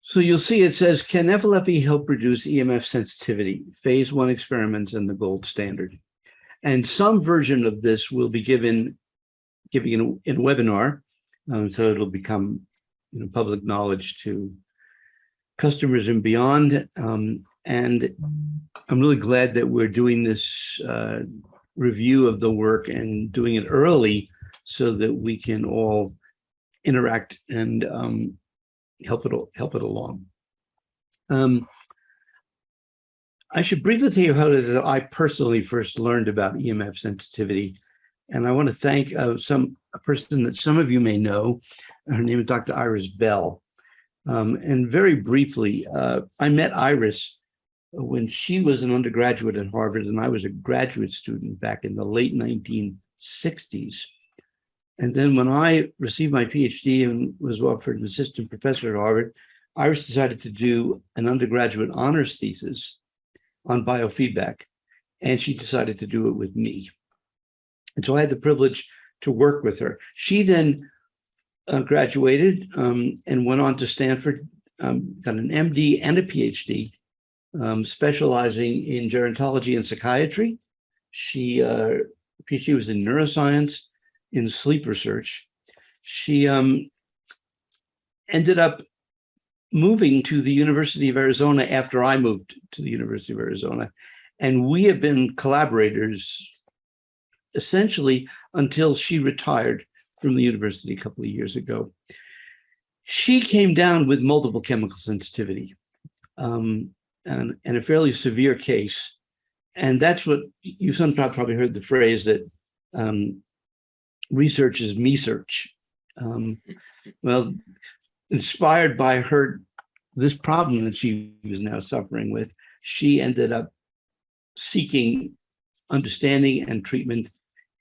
So you'll see it says, can FLFE help reduce EMF sensitivity? Phase 1 experiments and the gold standard. And some version of this will be giving in a webinar, so it'll become public knowledge to customers and beyond. And I'm really glad that we're doing this review of the work and doing it early so that we can all interact and help it along. I should briefly tell you how it is that I personally first learned about EMF sensitivity. And I want to thank a person that some of you may know. Her name is Dr. Iris Bell. And very briefly, I met Iris when she was an undergraduate at Harvard and I was a graduate student back in the late 1960s. And then when I received my PhD and was offered an assistant professor at Harvard, Iris decided to do an undergraduate honors thesis on biofeedback, and she decided to do it with me. And so I had the privilege to work with her. She then graduated and went on to Stanford, got an MD and a PhD, specializing in gerontology and psychiatry. PhD was in neuroscience, in sleep research. She ended up moving to the University of Arizona after I moved to the University of Arizona. And we have been collaborators essentially until she retired from the university a couple of years ago. She came down with multiple chemical sensitivity and a fairly severe case. And that's what you sometimes probably heard the phrase that research is me search. Well, inspired by this problem that she was now suffering with, she ended up seeking understanding and treatment,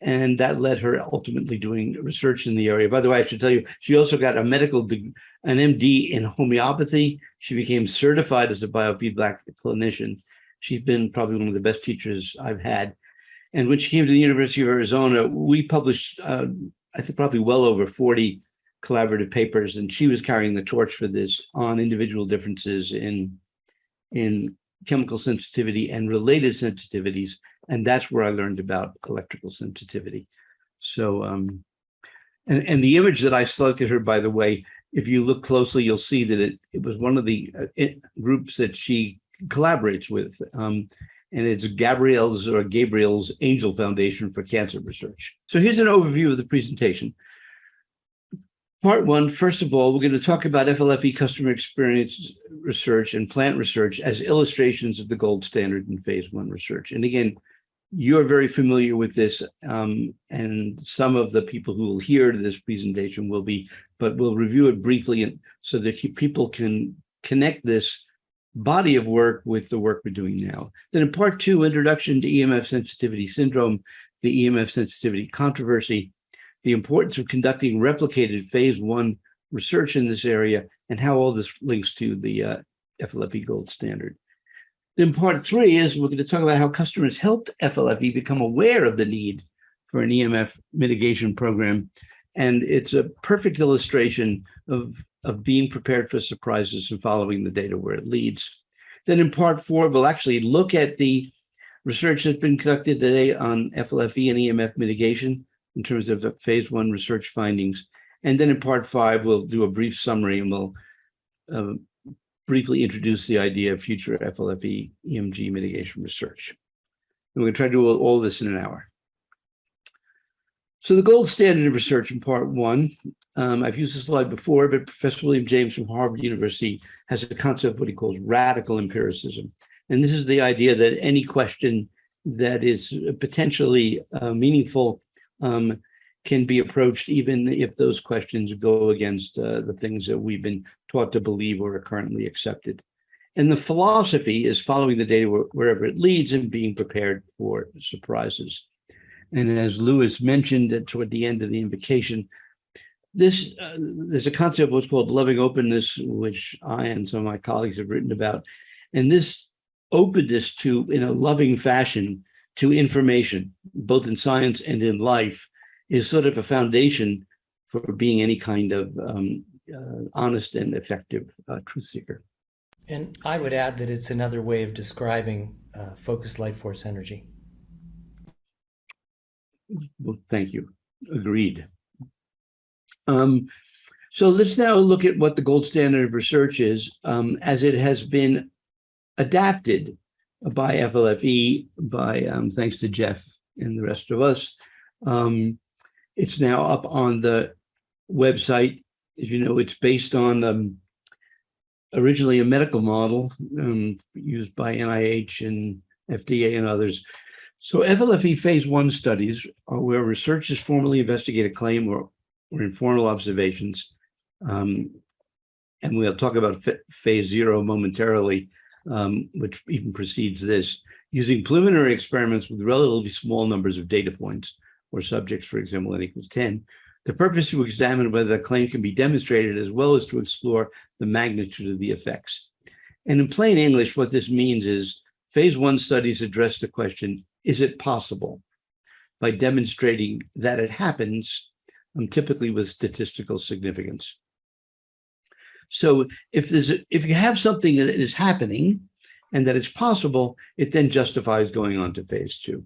and that led her ultimately doing research in the area. By the way, I should tell you, she also got an MD in homeopathy. She became certified as a biofeedback clinician. She's been probably one of the best teachers I've had. And when she came to the University of Arizona, we published, I think, probably well over 40 collaborative papers, and she was carrying the torch for this on individual differences in chemical sensitivity and related sensitivities. And that's where I learned about electrical sensitivity. So, and the image that I selected her, by the way, if you look closely, you'll see that it was one of the groups that she collaborates with. And it's Gabriel's Angel Foundation for Cancer Research. So here's an overview of the presentation. Part one, first of all, we're going to talk about FLFE customer experience research and plant research as illustrations of the gold standard in phase 1 research. And again, you're very familiar with this, and some of the people who will hear this presentation will be, but we'll review it briefly so that people can connect this body of work with the work we're doing now. Then in part 2, introduction to EMF sensitivity syndrome, the EMF sensitivity controversy, the importance of conducting replicated phase 1 research in this area, and how all this links to the FLFE gold standard. Then part 3 is we're going to talk about how customers helped FLFE become aware of the need for an EMF mitigation program. And it's a perfect illustration of being prepared for surprises and following the data where it leads. Then in part 4, we'll actually look at the research that's been conducted today on FLFE and EMF mitigation in terms of the phase 1 research findings. And then in part 5, we'll do a brief summary and we'll briefly introduce the idea of future FLFE EMG mitigation research. And we're going to try to do all of this in an hour. So the gold standard of research in part 1, I've used this slide before, but Professor William James from Harvard University has a concept of what he calls radical empiricism. And this is the idea that any question that is potentially meaningful can be approached even if those questions go against the things that we've been taught to believe or are currently accepted. And the philosophy is following the data wherever it leads and being prepared for surprises. And as Lewis mentioned toward the end of the invocation, there's a concept of what's called loving openness, which I and some of my colleagues have written about. And this openness to, in a loving fashion, to information, both in science and in life, is sort of a foundation for being any kind of honest and effective truth seeker. And I would add that it's another way of describing focused life force energy. Well, thank you. Agreed. So let's now look at what the gold standard of research is as it has been adapted by FLFE, thanks to Jeff and the rest of us. It's now up on the website. As you know, it's based on originally a medical model used by NIH and FDA and others. So FLFE phase 1 studies are where researchers formally investigate a claim or informal observations. And we'll talk about phase 0 momentarily, which even precedes this, using preliminary experiments with relatively small numbers of data points or subjects, for example, n equals 10. The purpose is to examine whether the claim can be demonstrated as well as to explore the magnitude of the effects. And in plain English, what this means is phase 1 studies address the question, is it possible? By demonstrating that it happens, typically with statistical significance. So if you have something that is happening and that it's possible, it then justifies going on to phase 2.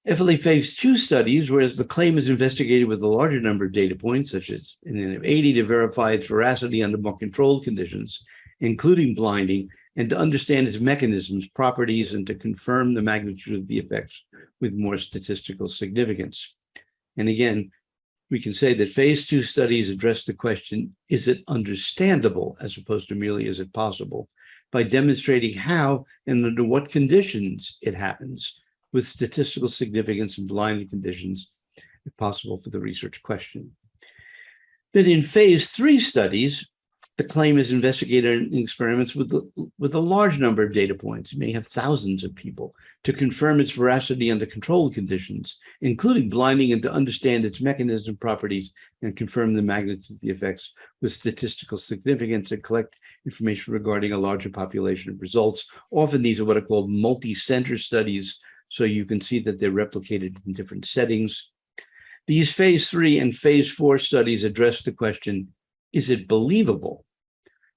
FLFE phase 2 studies, whereas the claim is investigated with a larger number of data points, such as an N of 80, to verify its veracity under more controlled conditions, including blinding, and to understand its mechanisms, properties, and to confirm the magnitude of the effects with more statistical significance. And again, we can say that phase 2 studies address the question, is it understandable, as opposed to merely is it possible, by demonstrating how and under what conditions it happens, with statistical significance and blinded conditions, if possible, for the research question. Then in phase 3 studies, the claim is investigated in experiments with a large number of data points. You may have thousands of people to confirm its veracity under controlled conditions, including blinding, and to understand its mechanism, properties, and confirm the magnitude of the effects with statistical significance, and collect information regarding a larger population of results. Often these are what are called multi-center studies, so you can see that they're replicated in different settings. These phase 3 and phase 4 studies address the question, is it believable?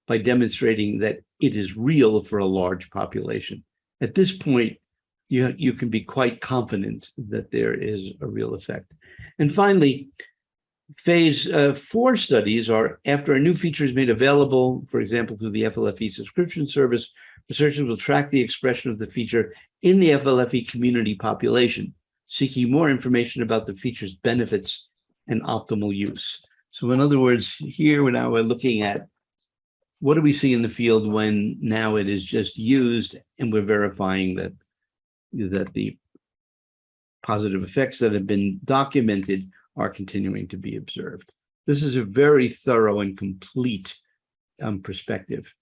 By demonstrating that it is real for a large population. At this point, you can be quite confident that there is a real effect. And finally, phase 4 studies are after a new feature is made available, for example, through the FLFE subscription service, researchers will track the expression of the feature in the FLFE community population, seeking more information about the feature's benefits and optimal use. So in other words, here we're looking at what do we see in the field when now it is just used, and we're verifying that the positive effects that have been documented are continuing to be observed. This is a very thorough and complete perspective.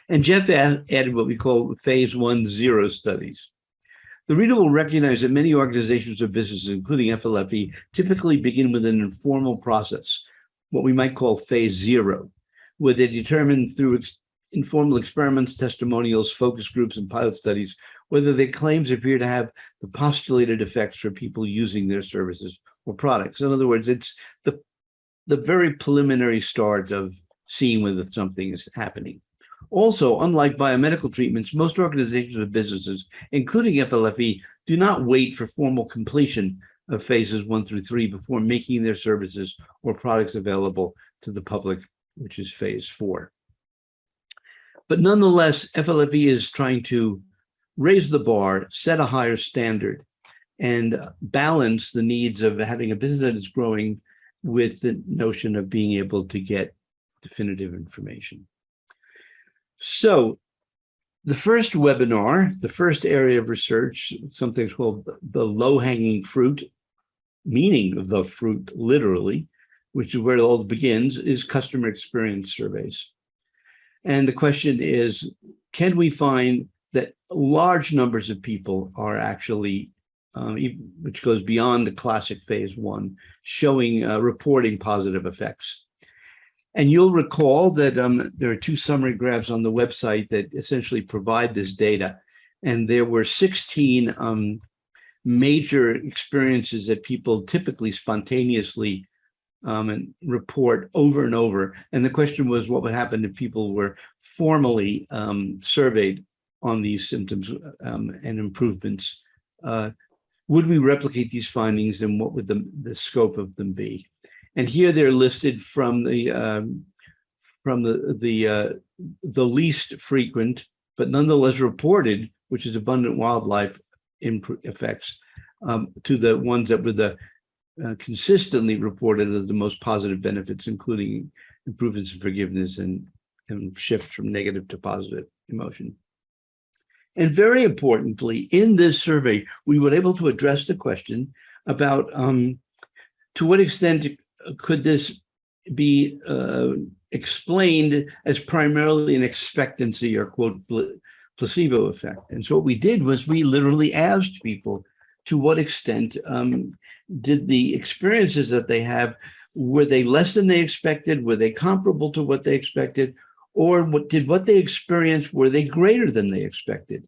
And Jeff added what we call phase 1-0 studies. The reader will recognize that many organizations or businesses, including FLFE, typically begin with an informal process, what we might call phase 0, where they determine through informal experiments, testimonials, focus groups, and pilot studies whether their claims appear to have the postulated effects for people using their services or products. In other words, it's the very preliminary start of seeing whether something is happening. Also, unlike biomedical treatments, most organizations or businesses, including FLFE, do not wait for formal completion of phases 1 through 3 before making their services or products available to the public, which is phase 4. But nonetheless, FLFE is trying to raise the bar, set a higher standard, and balance the needs of having a business that is growing with the notion of being able to get definitive information. So the first webinar, the first area of research, something called the low-hanging fruit, meaning the fruit literally, which is where it all begins, is customer experience surveys. And the question is, can we find that large numbers of people are actually, which goes beyond the classic phase 1, showing, reporting positive effects? And you'll recall that there are 2 summary graphs on the website that essentially provide this data. And there were 16 major experiences that people typically spontaneously and report over and over. And the question was, what would happen if people were formally surveyed on these symptoms and improvements? Would we replicate these findings, and what would the scope of them be? And here they're listed from the least frequent, but nonetheless reported, which is abundant wildlife effects, to the ones that were the consistently reported as the most positive benefits, including improvements in forgiveness and shift from negative to positive emotion. And very importantly, in this survey, we were able to address the question about to what extent could this be explained as primarily an expectancy or quote placebo effect. And so what we did was we literally asked people to what extent did the experiences that they have, were they less than they expected? Were they comparable to what they expected? Or what they experienced, were they greater than they expected?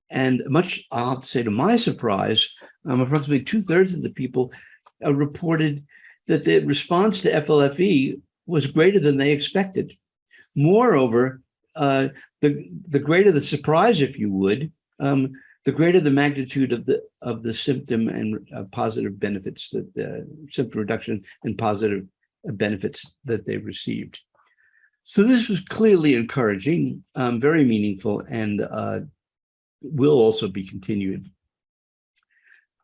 And much, I'll have to say to my surprise, approximately 2/3 of the people reported that the response to FLFE was greater than they expected. Moreover, the greater the surprise, if you would, the greater the magnitude of the symptom and positive benefits, that the symptom reduction and positive benefits that they received. So this was clearly encouraging, very meaningful, and will also be continued.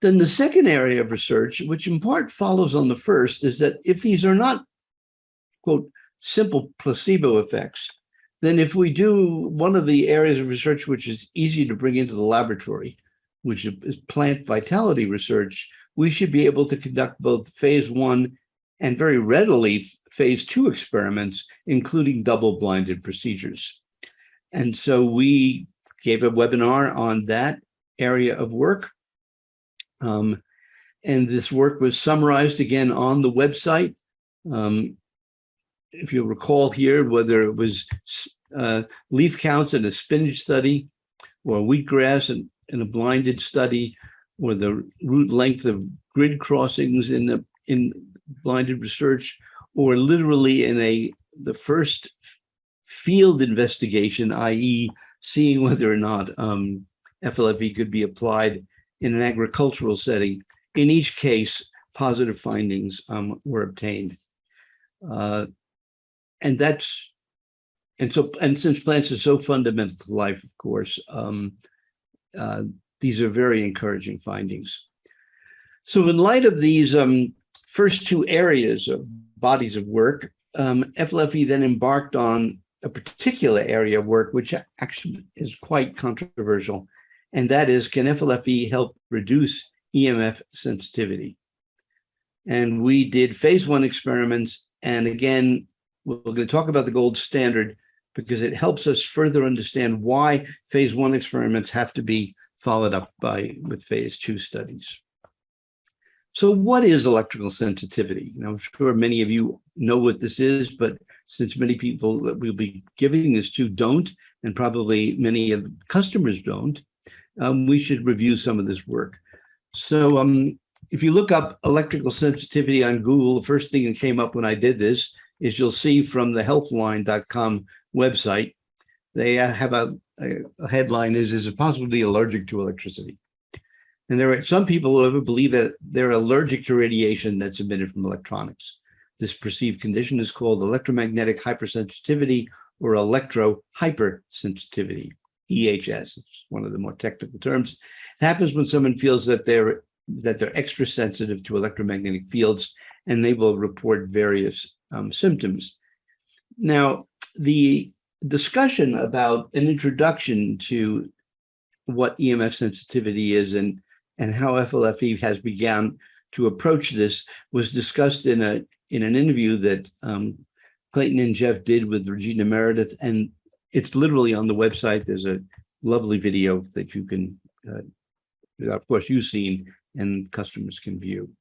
Then the second area of research, which in part follows on the first, is that if these are not, quote, simple placebo effects, then if we do one of the areas of research which is easy to bring into the laboratory, which is plant vitality research, we should be able to conduct both phase 1 and very readily phase 2 experiments, including double-blinded procedures. And so we gave a webinar on that area of work. And this work was summarized again on the website. If you recall here, whether it was leaf counts in a spinach study, or wheatgrass in a blinded study, or the root length of grid crossings in blinded research, or literally in the first field investigation, i.e. seeing whether or not FLFE could be applied in an agricultural setting. In each case, positive findings were obtained. And since plants are so fundamental to life, of course, these are very encouraging findings. So in light of these first two areas of bodies of work, FLFE then embarked on a particular area of work, which actually is quite controversial, and that is, can FLFE help reduce EMF sensitivity? And we did phase 1 experiments, and again, we're going to talk about the gold standard because it helps us further understand why phase 1 experiments have to be followed up with phase 2 studies. So what is electrical sensitivity? I'm sure many of you know what this is, but since many people that we'll be giving this to don't, and probably many of the customers don't, we should review some of this work. So if you look up electrical sensitivity on Google, the first thing that came up when I did this is you'll see from the healthline.com website, they have a headline is it possible to be allergic to electricity? And there are some people who ever believe that they're allergic to radiation that's emitted from electronics. This perceived condition is called electromagnetic hypersensitivity or electro-hypersensitivity, EHS. It's one of the more technical terms. It happens when someone feels that they're extra sensitive to electromagnetic fields, and they will report various symptoms. Now, the discussion about an introduction to what EMF sensitivity is and how FLFE has begun to approach this was discussed in an interview that Clayton and Jeff did with Regina Meredith, and it's literally on the website. There's a lovely video that you can, of course, you've seen and customers can view.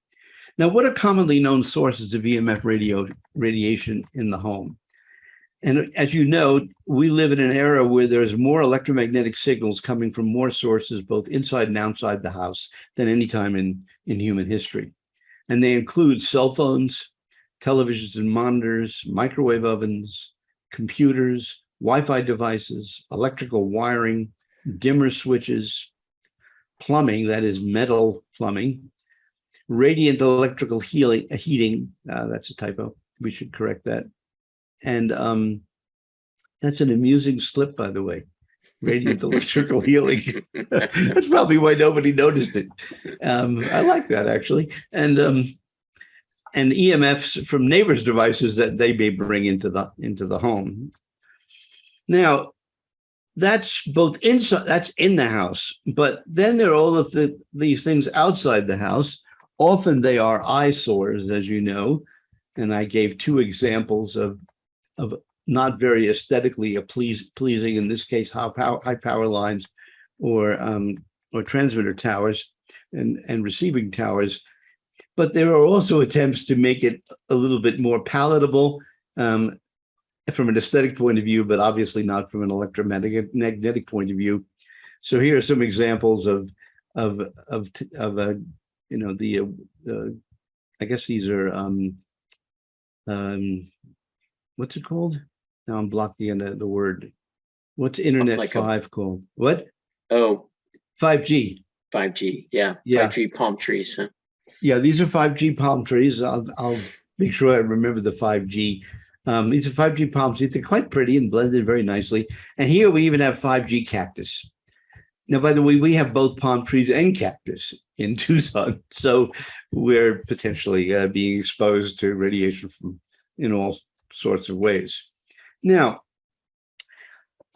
Now, what are commonly known sources of EMF radiation in the home? And as you know, we live in an era where there's more electromagnetic signals coming from more sources, both inside and outside the house, than any time in human history. And they include cell phones, televisions and monitors, microwave ovens, computers, Wi-Fi devices, electrical wiring, dimmer switches, plumbing, that is metal plumbing, radiant electrical heating, that's a typo, we should correct that. And that's an amusing slip, by the way, radiant electrical healing. That's probably why nobody noticed it. I like that, actually. And EMFs from neighbors' devices that they may bring into the home. Now, that's both inside, that's in the house, but then there are all of these things outside the house. Often they are eyesores, as you know, and I gave two examples of not very aesthetically pleasing, in this case, high power lines or transmitter towers and receiving towers. But there are also attempts to make it a little bit more palatable from an aesthetic point of view, but obviously not from an electromagnetic point of view. So here are some examples of you know, I guess these are what's it called? Now I'm blocking the word. What's Internet like 5 called? What? Oh, 5G. 5G. Yeah. Yeah. 5G palm trees. Huh? Yeah, these are 5G palm trees. I'll make sure I remember the 5G. These are 5G palm trees. They're quite pretty and blended very nicely. And here we even have 5G cactus. Now, by the way, we have both palm trees and cactus in Tucson. So we're potentially being exposed to radiation from in all sorts of ways. Now,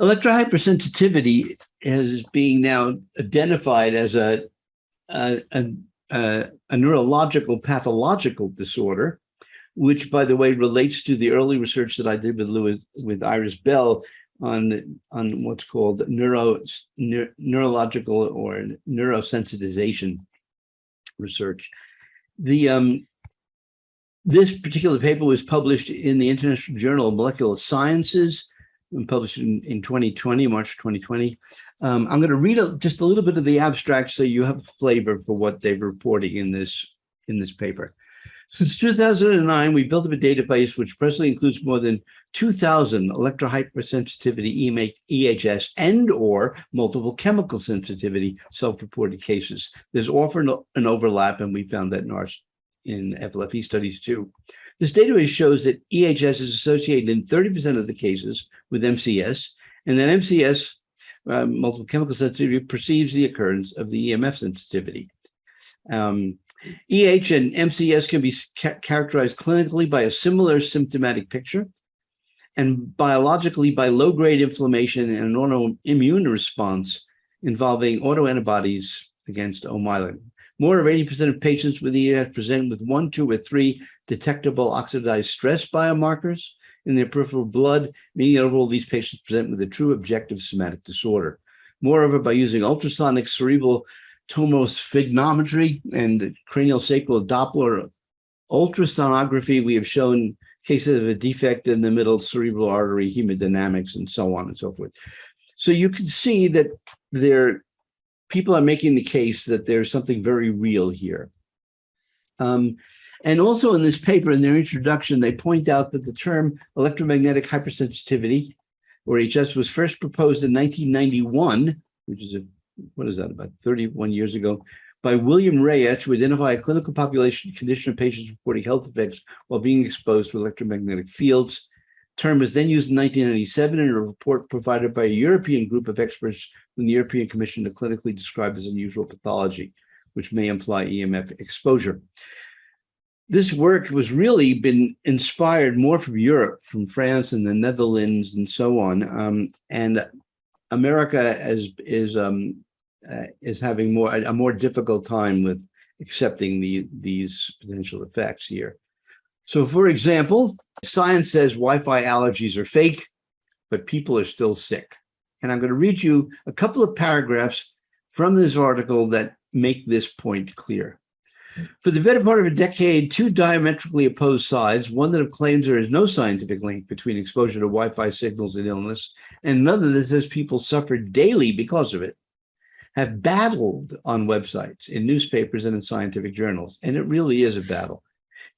electrohypersensitivity is being now identified as a neurological pathological disorder, which, by the way, relates to the early research that I did with Iris Bell on what's called neurological or neurosensitization research. This particular paper was published in the International Journal of Molecular Sciences and published in 2020, March 2020. I'm going to read just a little bit of the abstract so you have a flavor for what they're reporting in this paper. Since 2009, we built up a database which presently includes more than 2,000 electrohypersensitivity EHS and or multiple chemical sensitivity self-reported cases. There's often an overlap, and we found that in FLFE studies too. This database shows that EHS is associated in 30% of the cases with MCS, and that MCS, multiple chemical sensitivity, perceives the occurrence of the EMF sensitivity. EH and MCS can be characterized clinically by a similar symptomatic picture, and biologically by low-grade inflammation and an autoimmune response involving autoantibodies against omyelin. More than 80% of patients with EH present with 1, 2, or 3 detectable oxidized stress biomarkers in their peripheral blood, meaning that overall these patients present with a true objective somatic disorder. Moreover, by using ultrasonic cerebral tomosphygmometry and cranial sacral Doppler ultrasonography, we have shown cases of a defect in the middle cerebral artery hemodynamics and so on and so forth. So you can see that people are making the case that there's something very real here. And also in this paper, in their introduction, they point out that the term electromagnetic hypersensitivity, or HS, was first proposed in 1991, which is about 31 years ago, by William Raya to identify a clinical population condition of patients reporting health effects while being exposed to electromagnetic fields. The term was then used in 1997 in a report provided by a European group of experts from the European Commission to clinically describe this unusual pathology, which may imply EMF exposure. This work was really been inspired more from Europe, from France and the Netherlands and so on, and America is having a more difficult time with accepting these potential effects here. So, for example, science says Wi-Fi allergies are fake, but people are still sick. And I'm going to read you a couple of paragraphs from this article that make this point clear. For the better part of a decade, two diametrically opposed sides, one that claims there is no scientific link between exposure to Wi-Fi signals and illness, and another that says people suffer daily because of it, have battled on websites, in newspapers, and in scientific journals. And it really is a battle.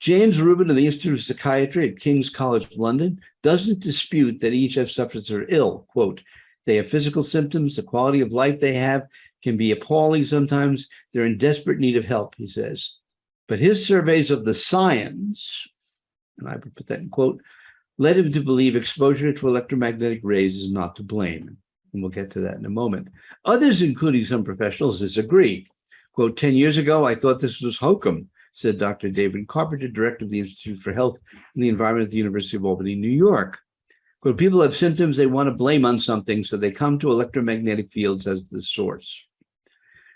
James Rubin of the Institute of Psychiatry at King's College London doesn't dispute that EHF subjects are ill. Quote, they have physical symptoms, the quality of life they have can be appalling sometimes. They're in desperate need of help, he says. But his surveys of the science, and I would put that in quote, led him to believe exposure to electromagnetic rays is not to blame. And we'll get to that in a moment. Others, including some professionals, disagree. Quote, 10 years ago, I thought this was hokum, said Dr. David Carpenter, director of the Institute for Health and the Environment at the University of Albany, New York. Quote, people have symptoms they want to blame on something, so they come to electromagnetic fields as the source.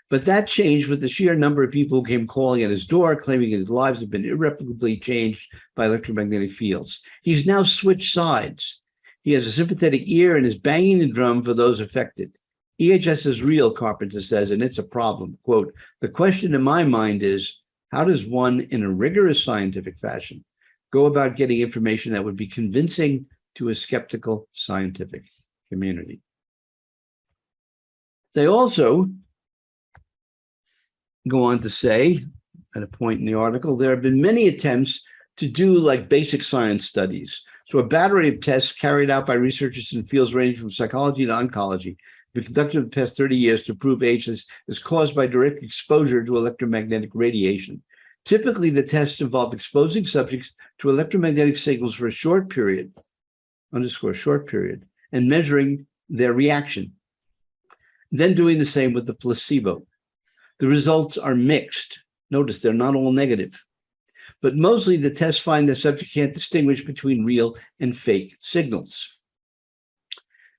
But that changed with the sheer number of people who came calling at his door, claiming his lives have been irreparably changed by electromagnetic fields. He's now switched sides. He has a sympathetic ear and is banging the drum for those affected. EHS is real, Carpenter says, and it's a problem. Quote, the question in my mind is, how does one, in a rigorous scientific fashion, go about getting information that would be convincing to a skeptical scientific community? They also go on to say, at a point in the article, there have been many attempts to do like basic science studies. So a battery of tests carried out by researchers in fields ranging from psychology to oncology have been conducted in the past 30 years to prove AHS is caused by direct exposure to electromagnetic radiation. Typically, the tests involve exposing subjects to electromagnetic signals for a short period, underscore short period, and measuring their reaction. Then doing the same with the placebo. The results are mixed. Notice they're not all negative. But mostly the tests find the subject can't distinguish between real and fake signals.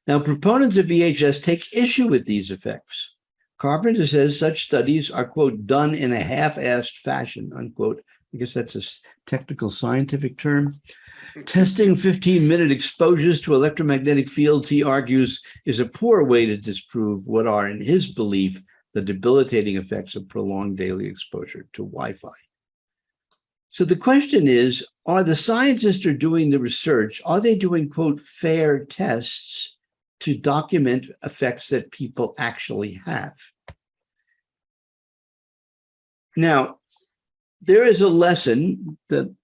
Now, proponents of EHS take issue with these effects. Carpenter says such studies are, quote, done in a half-assed fashion, unquote. I guess that's a technical scientific term. Testing 15-minute exposures to electromagnetic fields, he argues, is a poor way to disprove what are, in his belief, the debilitating effects of prolonged daily exposure to Wi-Fi. So the question is, are the scientists who are doing the research, are they doing, quote, fair tests to document effects that people actually have? Now, there is a lesson that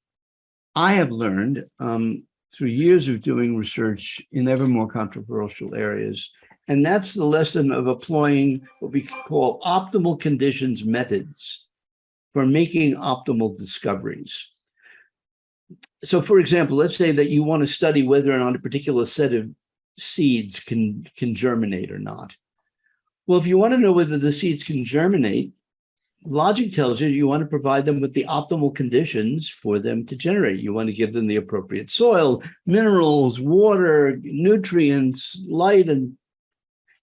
I have learned through years of doing research in ever more controversial areas, and that's the lesson of employing what we call optimal conditions methods for making optimal discoveries. So, for example, let's say that you want to study whether or not a particular set of seeds can germinate or not. Well, if you want to know whether the seeds can germinate, logic tells you want to provide them with the optimal conditions for them to generate. You want to give them the appropriate soil, minerals, water, nutrients, light, and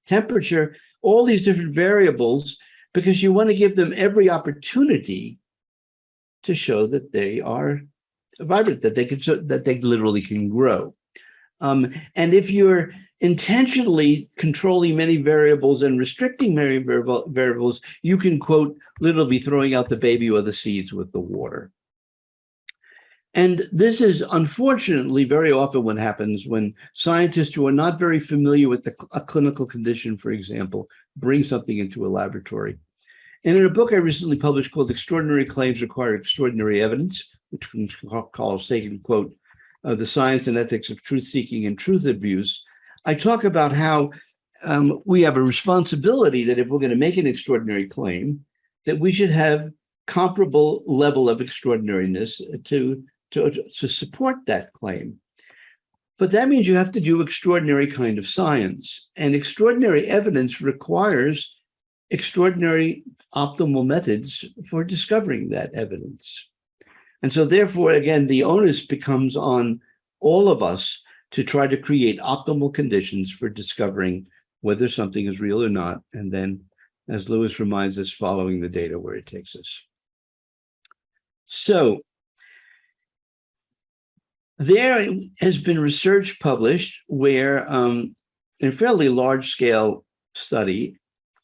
temperature, all these different variables, because you want to give them every opportunity to show that they are vibrant, that they literally can grow. And if you're intentionally controlling many variables and restricting many variables, you can, quote, literally be throwing out the baby or the seeds with the water. And this is unfortunately very often what happens when scientists who are not very familiar with a clinical condition, for example, bring something into a laboratory. And in a book I recently published called Extraordinary Claims Require Extraordinary Evidence, which we call, taking, quote, the science and ethics of truth-seeking and truth abuse, I talk about how we have a responsibility that if we're going to make an extraordinary claim, that we should have comparable level of extraordinariness to support that claim. But that means you have to do extraordinary kind of science, and extraordinary evidence requires extraordinary optimal methods for discovering that evidence. And so therefore, again, the onus becomes on all of us to try to create optimal conditions for discovering whether something is real or not, and then, as Lewis reminds us, following the data where it takes us. So there has been research published where, in a fairly large-scale study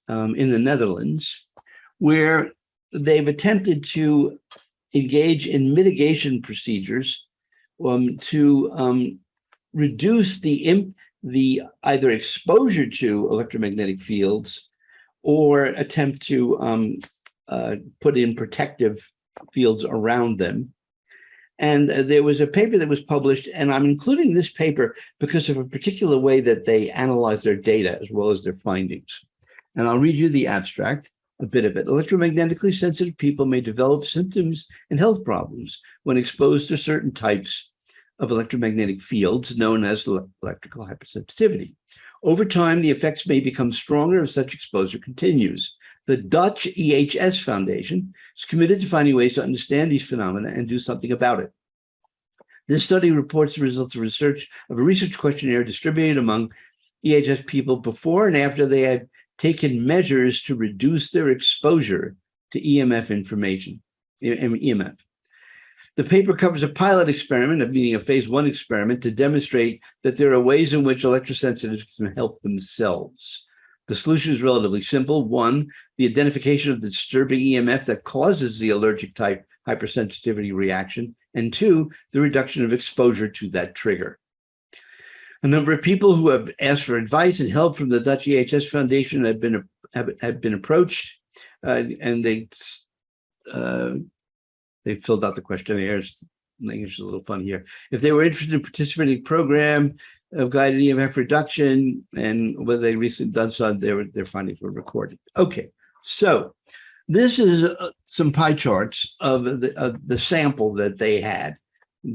in the Netherlands, where they've attempted to engage in mitigation procedures to reduce the either exposure to electromagnetic fields or attempt to put in protective fields around them. And there was a paper that was published, and I'm including this paper because of a particular way that they analyze their data as well as their findings. And I'll read you the abstract, a bit of it. Electromagnetically sensitive people may develop symptoms and health problems when exposed to certain types of electromagnetic fields known as electrical hypersensitivity. Over time, the effects may become stronger if such exposure continues. The Dutch EHS Foundation is committed to finding ways to understand these phenomena and do something about it. This study reports the results of research of a research questionnaire distributed among EHS people before and after they had taken measures to reduce their exposure to EMF information, EMF. The paper covers a pilot experiment, meaning a phase 1 experiment, to demonstrate that there are ways in which electrosensitives can help themselves. The solution is relatively simple. 1, the identification of the disturbing EMF that causes the allergic type hypersensitivity reaction, and 2, the reduction of exposure to that trigger. A number of people who have asked for advice and help from the Dutch EHS Foundation have been approached, and they filled out the questionnaires. It's a little fun here. If they were interested in participating in the program of guided EMF reduction, and whether they recently done so, their findings were recorded. Okay, so this is some pie charts of the sample that they had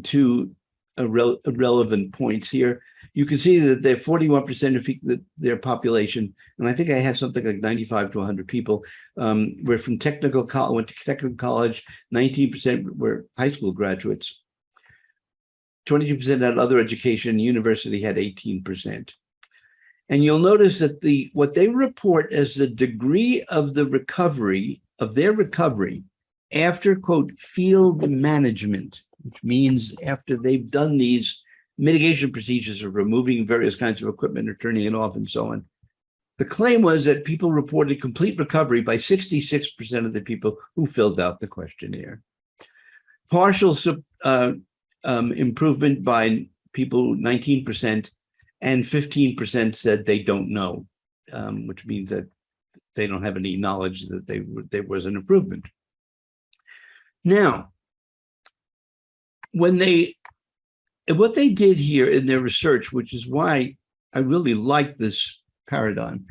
to relevant points here. You can see that they're 41% of their population, and I think I had something like 95 to 100 people were from technical college, went to technical college. 19% were high school graduates. 22% had other education. University had 18%. And you'll notice that what they report as the degree of the recovery, of their recovery, after, quote, field management, which means after they've done these mitigation procedures of removing various kinds of equipment or turning it off and so on. The claim was that people reported complete recovery by 66% of the people who filled out the questionnaire. Partial improvement by people, 19%, and 15% said they don't know, which means that they don't have any knowledge that there was an improvement. Now, what they did here in their research, which is why I really like this paradigm,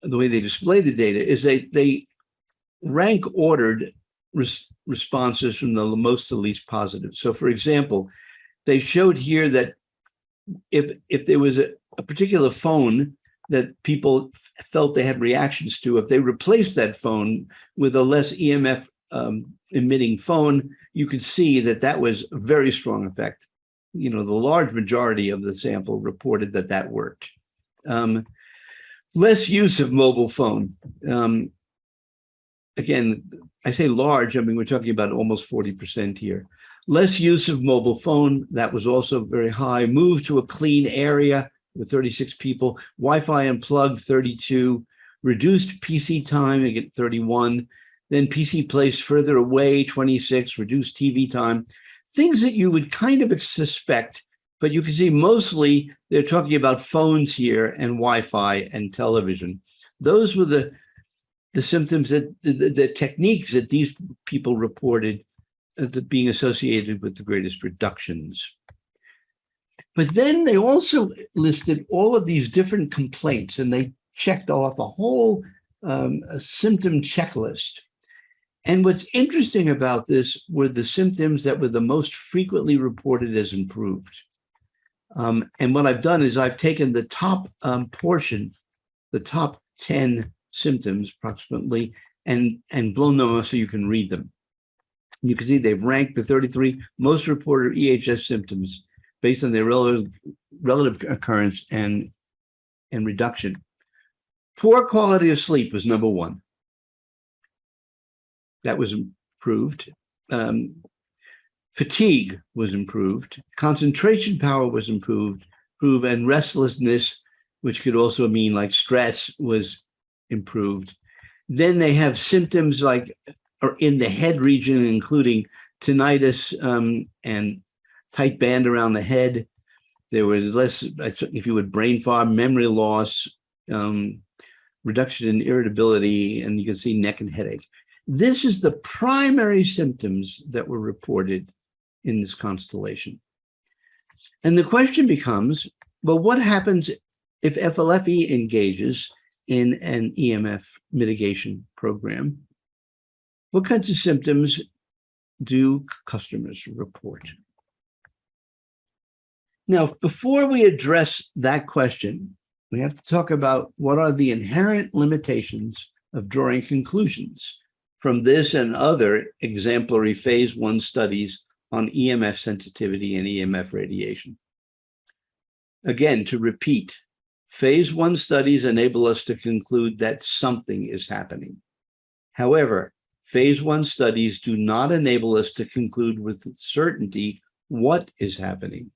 the way they display the data, is they rank ordered responses from the most to least positive. So, for example, they showed here that if there was a particular phone that people felt they had reactions to, if they replaced that phone with a less EMF emitting phone, you could see that was a very strong effect. The large majority of the sample reported that worked. Less use of mobile phone. Again, I say large, I mean, we're talking about almost 40% here. Less use of mobile phone, that was also very high. Move to a clean area with 36 people. Wi-Fi unplugged, 32. Reduced PC time, again, 31. Then PC placed further away, 26. Reduced TV time. Things that you would kind of suspect, but you can see mostly they're talking about phones here and Wi-Fi and television. Those were the symptoms that the techniques that these people reported as being associated with the greatest reductions. But then they also listed all of these different complaints, and they checked off a whole symptom checklist. And what's interesting about this were the symptoms that were the most frequently reported as improved. And what I've done is I've taken the top portion, the top 10 symptoms approximately, and blown them up so you can read them. You can see they've ranked the 33 most reported EHS symptoms based on their relative occurrence and reduction. Poor quality of sleep was number 1. That was improved. Fatigue was improved. Concentration power was improved, and restlessness, which could also mean like stress, was improved. Then they have symptoms like or in the head region, including tinnitus and tight band around the head. There was less, if you would, brain fog, memory loss, reduction in irritability, and you can see neck and headache. This is the primary symptoms that were reported in this constellation. And the question becomes, well, what happens if FLFE engages in an EMF mitigation program? What kinds of symptoms do customers report? Now, before we address that question, we have to talk about what are the inherent limitations of drawing conclusions from this and other exemplary phase 1 studies on EMF sensitivity and EMF radiation. Again, to repeat, phase 1 studies enable us to conclude that something is happening. However, phase 1 studies do not enable us to conclude with certainty what is happening.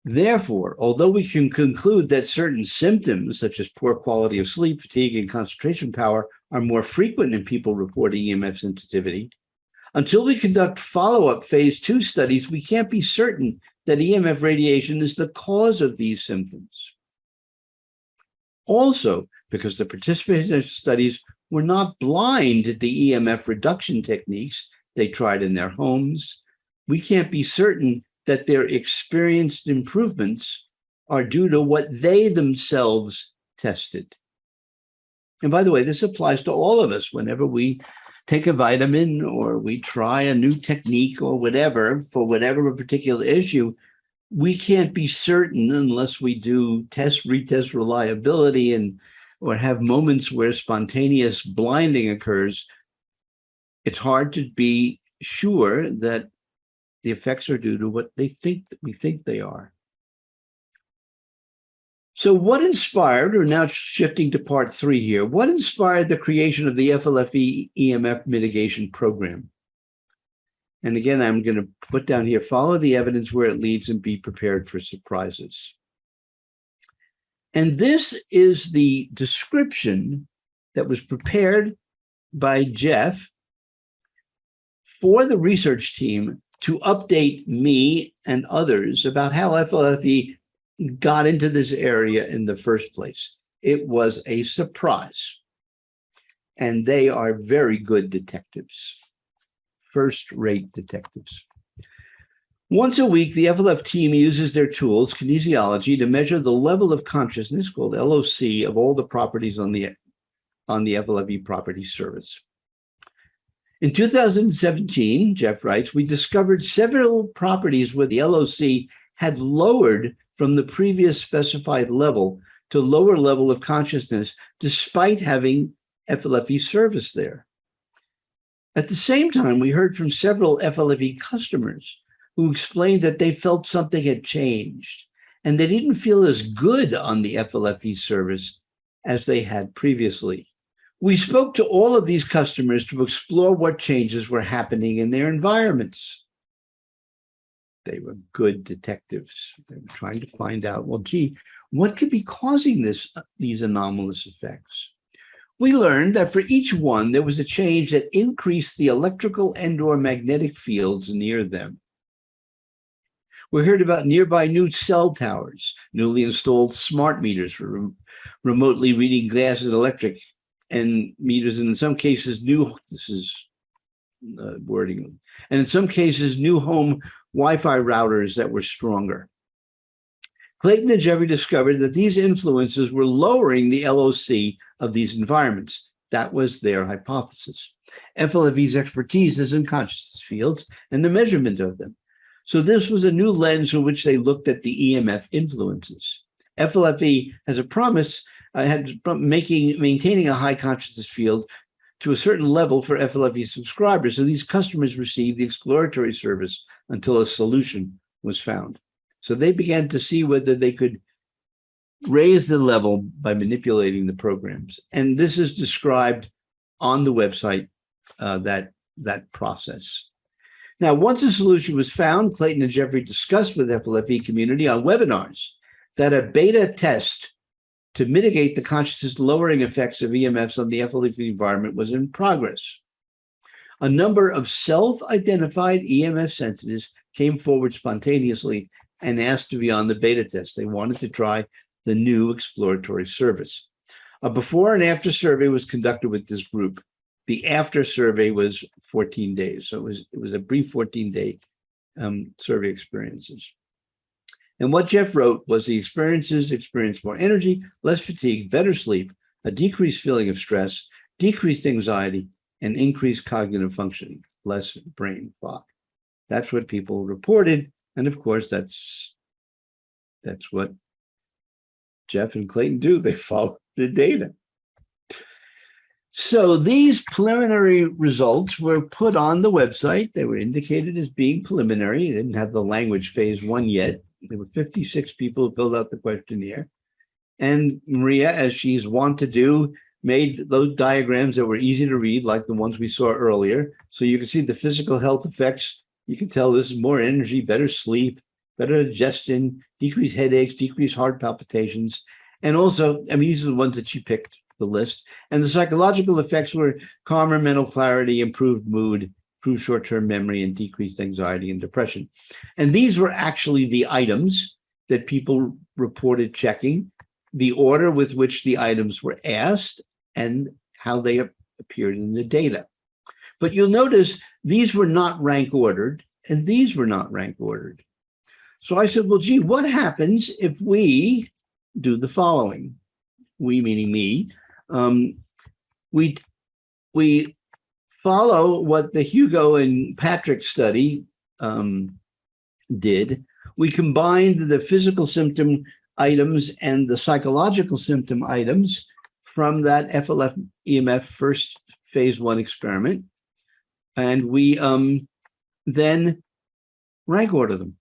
Therefore, although we can conclude that certain symptoms, such as poor quality of sleep, fatigue, and concentration power, are more frequent in people reporting EMF sensitivity, until we conduct follow-up phase 2 studies, we can't be certain that EMF radiation is the cause of these symptoms. Also, because the participants in studies were not blind to the EMF reduction techniques they tried in their homes, we can't be certain that their experienced improvements are due to what they themselves tested. And by the way, this applies to all of us whenever we take a vitamin or we try a new technique or whatever for whatever a particular issue. We can't be certain unless we do test, retest reliability and or have moments where spontaneous blinding occurs. It's hard to be sure that the effects are due to what we think they are. So what inspired, or now shifting to part 3 here, what inspired the creation of the FLFE EMF mitigation program? And again, I'm going to put down here, follow the evidence where it leads and be prepared for surprises. And this is the description that was prepared by Jeff for the research team to update me and others about how FLFE got into this area in the first place. It was a surprise. And they are very good detectives, first-rate detectives. Once a week, the FLF team uses their tools, kinesiology, to measure the level of consciousness, called LOC, of all the properties on the FLFE property service. In 2017, Jeff writes, we discovered several properties where the LOC had lowered from the previous specified level to lower level of consciousness, despite having FLFE service there. At the same time, we heard from several FLFE customers who explained that they felt something had changed and they didn't feel as good on the FLFE service as they had previously. We spoke to all of these customers to explore what changes were happening in their environments. They were good detectives. They were trying to find out, well, gee, what could be causing these anomalous effects? We learned that for each one, there was a change that increased the electrical and/or magnetic fields near them. We heard about nearby new cell towers, newly installed smart meters for remotely reading gas and electric, and meters, and in some cases, this is wording, and in some cases, new home Wi-Fi routers that were stronger. Clayton and Jeffrey discovered that these influences were lowering the LOC of these environments. That was their hypothesis. FLFE's expertise is in consciousness fields and the measurement of them. So this was a new lens through which they looked at the EMF influences. FLFE has a promise, maintaining a high consciousness field to a certain level for FLFE subscribers. So these customers received the exploratory service until a solution was found. So they began to see whether they could raise the level by manipulating the programs. And this is described on the website, that process. Now, once a solution was found, Clayton and Jeffrey discussed with the FLFE community on webinars that a beta test to mitigate the consciousness lowering effects of EMFs on the FLFE environment was in progress. A number of self-identified EMF sensitives came forward spontaneously and asked to be on the beta test. They wanted to try the new exploratory service. A before and after survey was conducted with this group. The after survey was 14 days. So it was a brief 14-day survey experiences. And what Jeff wrote was the experiences experienced more energy, less fatigue, better sleep, a decreased feeling of stress, decreased anxiety, and increased cognitive functioning, less brain fog. That's what people reported. And of course, that's what Jeff and Clayton do. They follow the data. So these preliminary results were put on the website. They were indicated as being preliminary. They didn't have the language phase 1 yet. There were 56 people who filled out the questionnaire. And Maria, as she's wont to do, made those diagrams that were easy to read, like the ones we saw earlier. So you can see the physical health effects. You can tell this is more energy, better sleep, better digestion, decreased headaches, decreased heart palpitations. And also, I mean, these are the ones that she picked, the list. And the psychological effects were calmer mental clarity, improved mood, improved short-term memory, and decreased anxiety and depression. And these were actually the items that people reported checking, the order with which the items were asked, and how they appeared in the data. But you'll notice these were not rank ordered, and these were not rank ordered. So I said, well, gee, what happens if we do the following? We, meaning me. We follow what the Hugo and Patrick study did. We combined the physical symptom items and the psychological symptom items from that FLFE EMF first phase 1 experiment. And we then rank order them.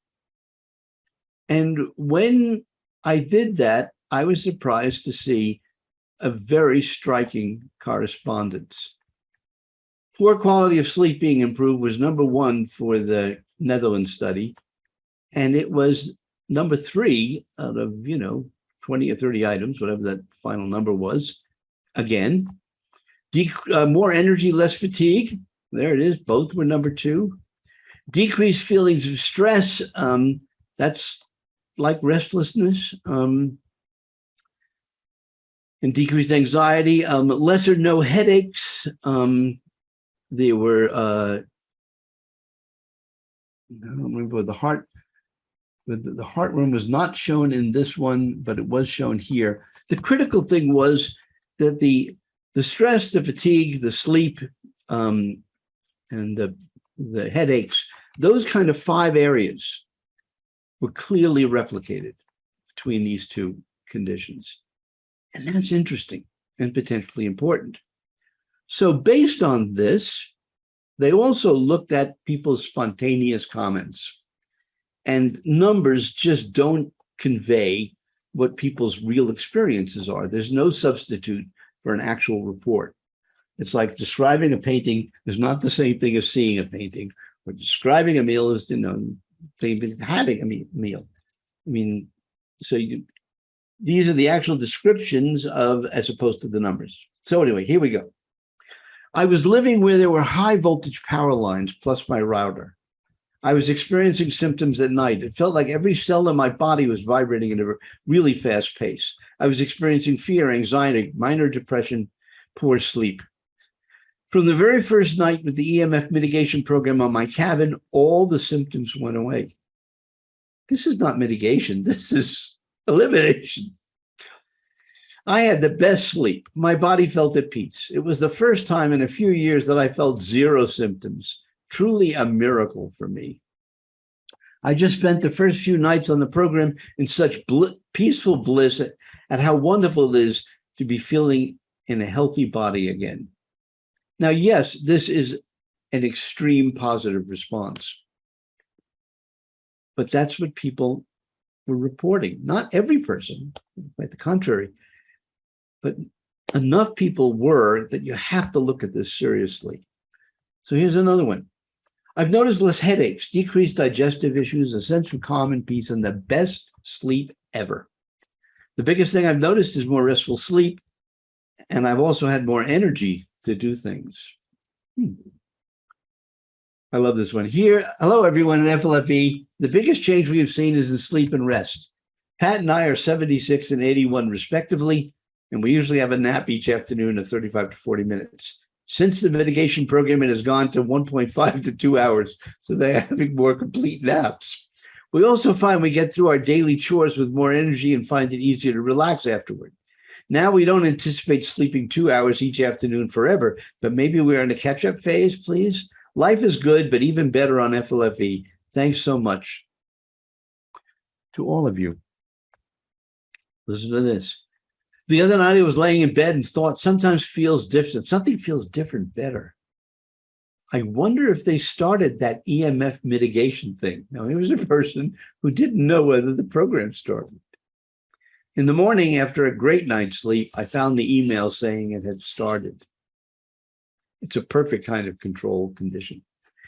And when I did that, I was surprised to see a very striking correspondence. Poor quality of sleep being improved was number 1 for the Netherlands study. And it was number 3 out of, 20 or 30 items, whatever that final number was. Again, more energy, less fatigue. There it is. Both were number 2. Decreased feelings of stress. That's like restlessness. And decreased anxiety. Less or no headaches. There were, I don't remember the heart. The heart rhythm was not shown in this one, but it was shown here. The critical thing was that the stress, the fatigue, the sleep, and the headaches, those kind of 5 areas were clearly replicated between these 2 conditions. And that's interesting and potentially important. So based on this, they also looked at people's spontaneous comments. And numbers just don't convey what people's real experiences are. There's no substitute for an actual report. It's like describing a painting is not the same thing as seeing a painting, or describing a meal is, having a meal. I mean, so these are the actual descriptions of, as opposed to the numbers. So anyway, here we go. I was living where there were high voltage power lines plus my router. I was experiencing symptoms at night. It felt like every cell in my body was vibrating at a really fast pace. I was experiencing fear, anxiety, minor depression, poor sleep. From the very first night with the EMF mitigation program on my cabin, all the symptoms went away. This is not mitigation. This is elimination. I had the best sleep. My body felt at peace. It was the first time in a few years that I felt 0 symptoms. Truly a miracle for me. I just spent the first few nights on the program in such peaceful bliss at how wonderful it is to be feeling in a healthy body again. Now, yes, this is an extreme positive response. But that's what people were reporting. Not every person, quite the contrary. But enough people were that you have to look at this seriously. So here's another one. I've noticed less headaches, decreased digestive issues, a sense of calm and peace, and the best sleep ever. The biggest thing I've noticed is more restful sleep, and I've also had more energy to do things. I love this one. Here, hello everyone at FLFE. The biggest change we have seen is in sleep and rest. Pat and I are 76 and 81 respectively, and we usually have a nap each afternoon of 35 to 40 minutes. Since the mitigation program, it has gone to 1.5 to 2 hours, so they're having more complete naps. We also find we get through our daily chores with more energy and find it easier to relax afterward. Now we don't anticipate sleeping 2 hours each afternoon forever, but maybe we're in a catch-up phase, please. Life is good, but even better on FLFE. Thanks so much to all of you. Listen to this. The other night I was laying in bed and thought sometimes feels different. Something feels different better. I wonder if they started that EMF mitigation thing. Now, he was a person who didn't know whether the program started. In the morning, after a great night's sleep, I found the email saying it had started. It's a perfect kind of control condition.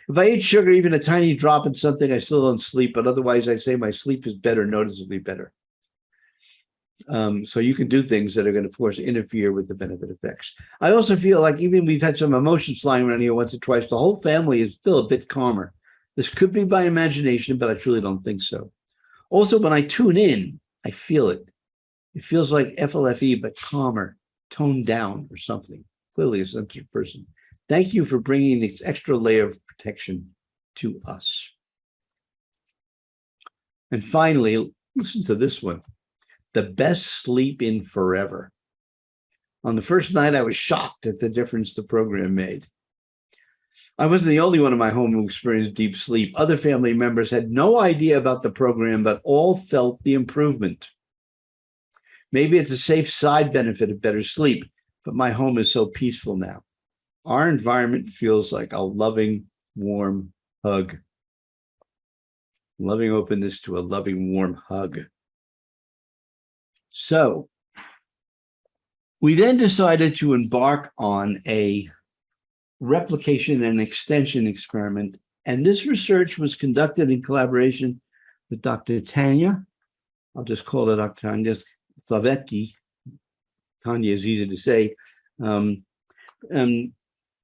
If I eat sugar, even a tiny drop in something, I still don't sleep, but otherwise I say my sleep is better, noticeably better. So you can do things that are going to, of course, interfere with the benefit effects. I also feel like even we've had some emotions flying around here once or twice, the whole family is still a bit calmer. This could be by imagination, but I truly don't think so. Also, when I tune in, I feel it. It feels like FLFE, but calmer, toned down or something. Clearly a sensitive person. Thank you for bringing this extra layer of protection to us. And finally, listen to this one. The best sleep in forever. On the first night, I was shocked at the difference the program made. I wasn't the only one in my home who experienced deep sleep. Other family members had no idea about the program, but all felt the improvement. Maybe it's a safe side benefit of better sleep, but my home is so peaceful now. Our environment feels like a loving, warm hug. Loving openness to a loving, warm hug. So we then decided to embark on a replication and extension experiment. And this research was conducted in collaboration with Dr. Tanya. I'll just call her Dr. Tanya Slavetki. Tanya is easy to say. I'm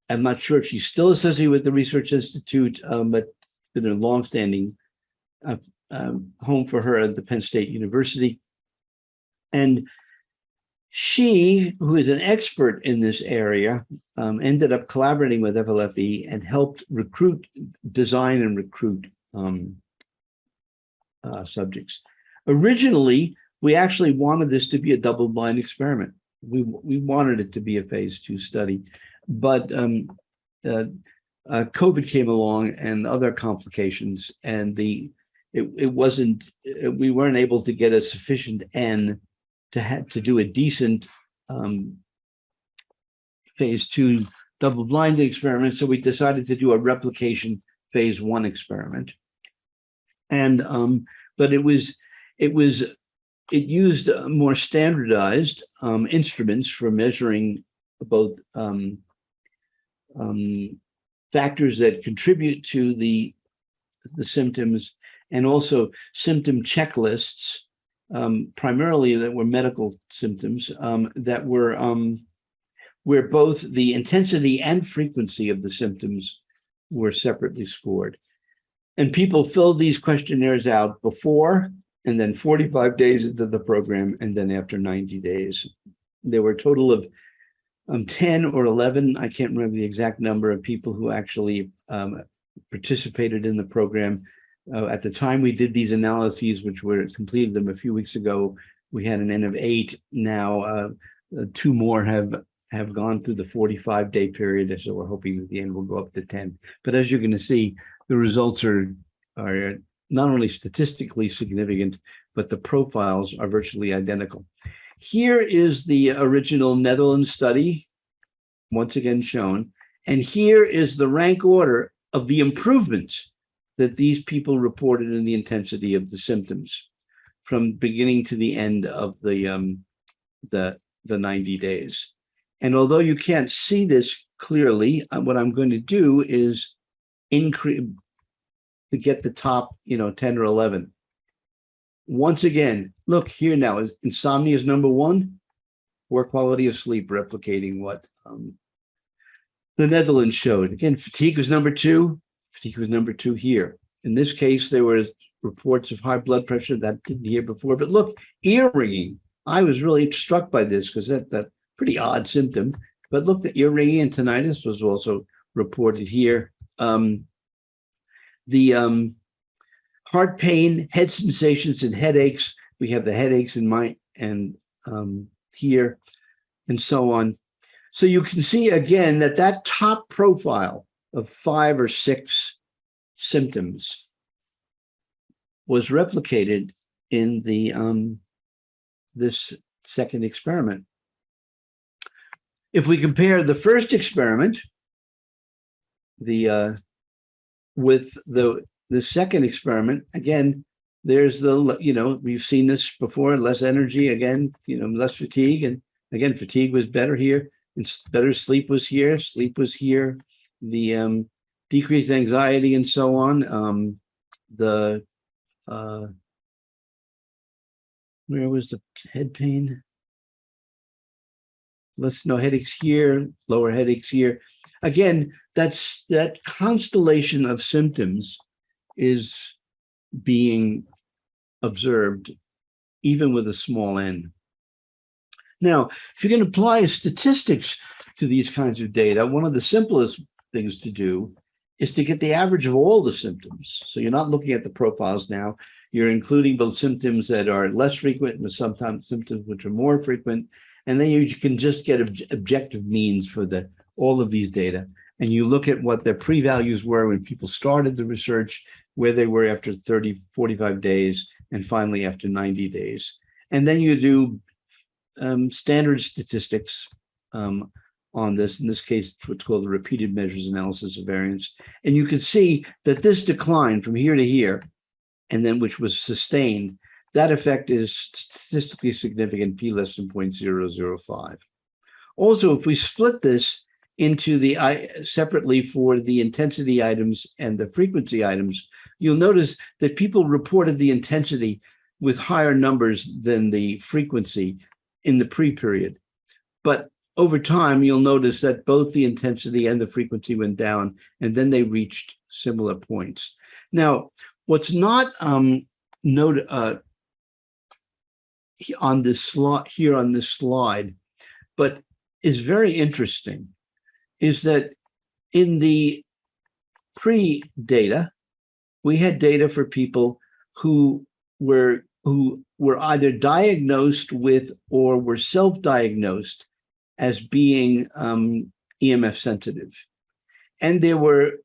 not sure if she's still associated with the Research Institute, but it's been a longstanding home for her at the Penn State University. And she, who is an expert in this area, ended up collaborating with FLFE and helped design and recruit subjects. Originally, we actually wanted this to be a double-blind experiment. We wanted it to be a phase 2 study, but COVID came along and other complications, and we weren't able to get a sufficient N to do a decent phase 2 double-blind experiment. So we decided to do a replication phase 1 experiment. And but it used more standardized instruments for measuring both factors that contribute to the symptoms, and also symptom checklists, primarily that were medical symptoms, that were where both the intensity and frequency of the symptoms were separately scored. And people filled these questionnaires out before and then 45 days into the program, and then after 90 days. There were a total of 10 or 11, I can't remember the exact number of people who actually participated in the program. At the time we did these analyses, which were completed them a few weeks ago, we had an N of 8. Now 2 more have gone through the 45-day period, so we're hoping that the N will go up to 10. But as you're going to see, the results are not only statistically significant, but the profiles are virtually identical. Here is the original Netherlands study, once again shown, and here is the rank order of the improvements that these people reported in the intensity of the symptoms from beginning to the end of the 90 days. And although you can't see this clearly, what I'm going to do is increase to get the top, 10 or 11. Once again, look here now, insomnia is number 1, poor quality of sleep, replicating what the Netherlands showed. Again, fatigue was number 2. Fatigue was number 2 here. In this case, there were reports of high blood pressure that didn't hear before. But look, ear ringing. I was really struck by this because that's a pretty odd symptom. But look, the ear ringing and tinnitus was also reported here. The heart pain, head sensations, and headaches. We have the headaches in my and here, and so on. So you can see again that top profile of 5 or 6 symptoms was replicated in the this second experiment. If we compare the first experiment, with the second experiment, again, there's we've seen this before, less energy, again, less fatigue, and again, fatigue was better here, and better sleep was here, the decreased anxiety and so on. Where was the head pain? No headaches here, lower headaches here. Again, that constellation of symptoms is being observed even with a small n. Now, if you're going to apply statistics to these kinds of data, one of the simplest things to do is to get the average of all the symptoms. So you're not looking at the profiles now. You're including both symptoms that are less frequent and sometimes symptoms which are more frequent. And then you can just get objective means for all of these data. And you look at what their p-values were when people started the research, where they were after 30, 45 days, and finally after 90 days. And then you do standard statistics on this. In this case, it's what's called the repeated measures analysis of variance. And you can see that this decline from here to here, and then which was sustained, that effect is statistically significant, p less than 0.005. Also, if we split this into separately for the intensity items and the frequency items, you'll notice that people reported the intensity with higher numbers than the frequency in the pre-period. But over time, you'll notice that both the intensity and the frequency went down, and then they reached similar points. Now, what's not noted on this slide, but is very interesting, is that in the pre-data, we had data for people who were either diagnosed with or were self-diagnosed as being EMF sensitive. And there were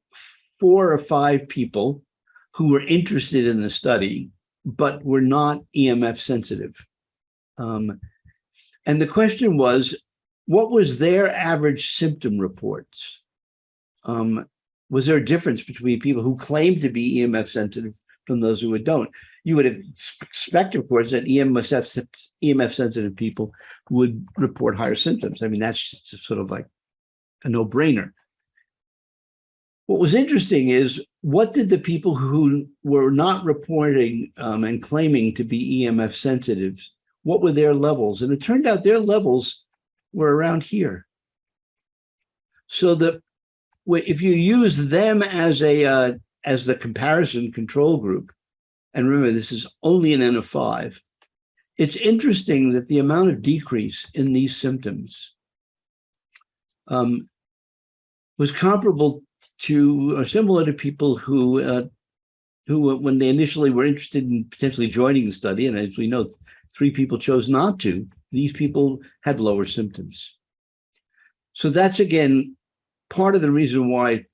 4 or 5 people who were interested in the study, but were not EMF sensitive. And the question was, what was their average symptom reports? Was there a difference between people who claimed to be EMF sensitive from those who don't? You would expect, of course, that EMF sensitive people would report higher symptoms. I mean, that's sort of like a no-brainer. What was interesting is, what did the people who were not reporting and claiming to be EMF sensitive, what were their levels? And it turned out their levels were around here. So if you use them as the comparison control group, and remember, this is only an N of 5, it's interesting that the amount of decrease in these symptoms was comparable to or similar to people who when they initially were interested in potentially joining the study, and as we know, 3 people chose not to, these people had lower symptoms. So that's, again, part of the reason why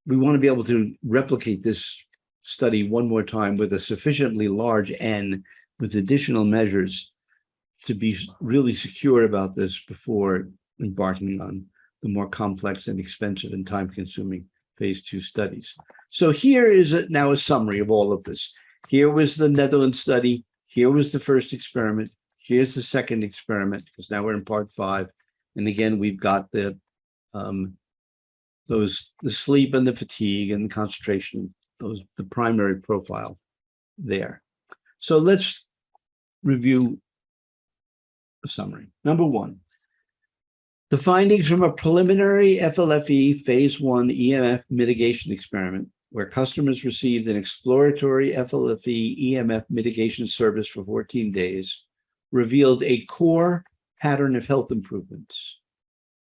we want to be able to replicate this study one more time with a sufficiently large N with additional measures to be really secure about this before embarking on the more complex and expensive and time-consuming phase 2 studies. So here is now a summary of all of this. Here was the Netherlands study. Here was the first experiment. Here's the second experiment, because now we're in part 5. And again, we've got the sleep and the fatigue and the concentration, the primary profile there. So let's review the summary. Number 1, the findings from a preliminary FLFE phase 1 EMF mitigation experiment, where customers received an exploratory FLFE EMF mitigation service for 14 days, revealed a core pattern of health improvements.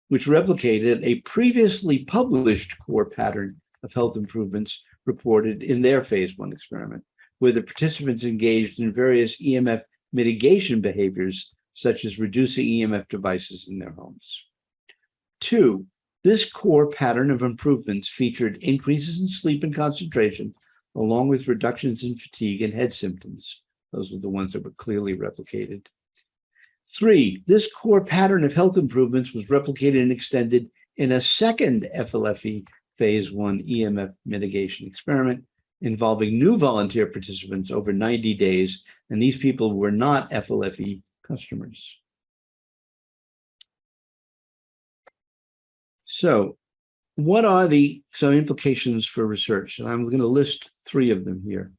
which replicated a previously published core pattern of health improvements reported in their phase 1 experiment, where the participants engaged in various EMF mitigation behaviors, such as reducing EMF devices in their homes. 2, this core pattern of improvements featured increases in sleep and concentration, along with reductions in fatigue and head symptoms. Those were the ones that were clearly replicated. 3, this core pattern of health improvements was replicated and extended in a second FLFE phase 1 EMF mitigation experiment involving new volunteer participants over 90 days, and these people were not FLFE customers. So, what are some implications for research? And I'm going to list 3 of them here.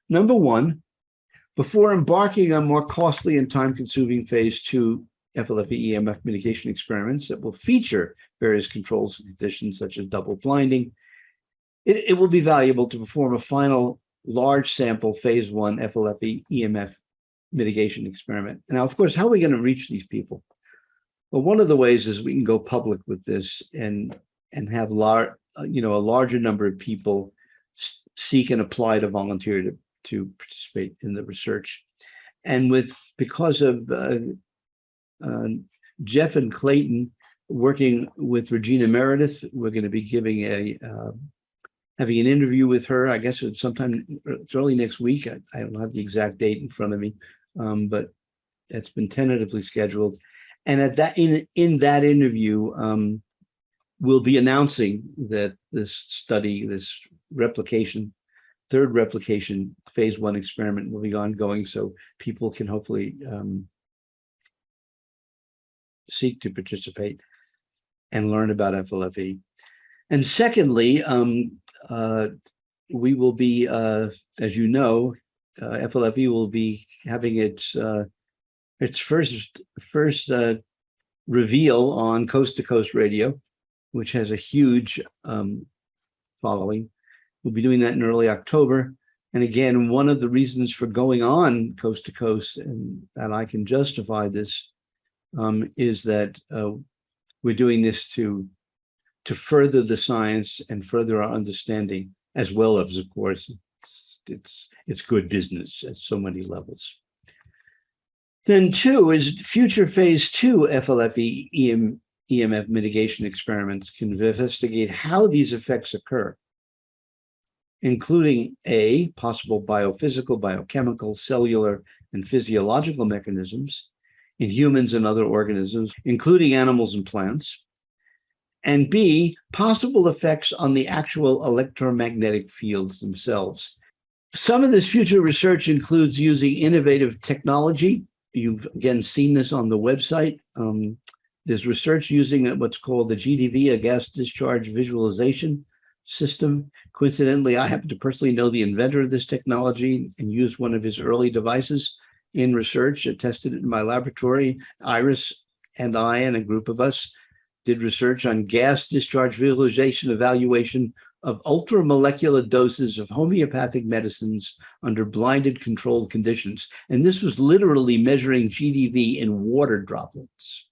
Number 1, before embarking on more costly and time-consuming phase 2 FLFE EMF mitigation experiments that will feature various controls and conditions such as double blinding, it will be valuable to perform a final large sample phase 1 FLFE EMF mitigation experiment. Now, of course, how are we going to reach these people? Well, one of the ways is we can go public with this and have a larger number of people seek and apply to volunteer to participate in the research. And because of Jeff and Clayton working with Regina Meredith, we're going to be giving having an interview with her. I guess it's early next week. I don't have the exact date in front of me, but it's been tentatively scheduled. And in that interview, we'll be announcing that this study, this third replication phase 1 experiment will be ongoing, so people can hopefully seek to participate and learn about FLFE. And secondly, we will be, as you know, FLFE will be having its first reveal on Coast to Coast Radio, which has a huge following. We'll be doing that in early October. And again, one of the reasons for going on Coast to Coast, and that I can justify this, is that we're doing this to further the science and further our understanding, as well as, of course, it's good business at so many levels. Then 2 is future phase 2 FLFE EMF mitigation experiments can investigate how these effects occur, including A, possible biophysical, biochemical, cellular, and physiological mechanisms in humans and other organisms, including animals and plants, and B, possible effects on the actual electromagnetic fields themselves. Some of this future research includes using innovative technology. You've again seen this on the website. There's research using what's called the GDV, a gas discharge visualization system. Coincidentally, I happen to personally know the inventor of this technology and used one of his early devices in research. I tested it in my laboratory. Iris and I and a group of us did research on gas discharge visualization evaluation of ultramolecular doses of homeopathic medicines under blinded controlled conditions. And this was literally measuring GDV in water droplets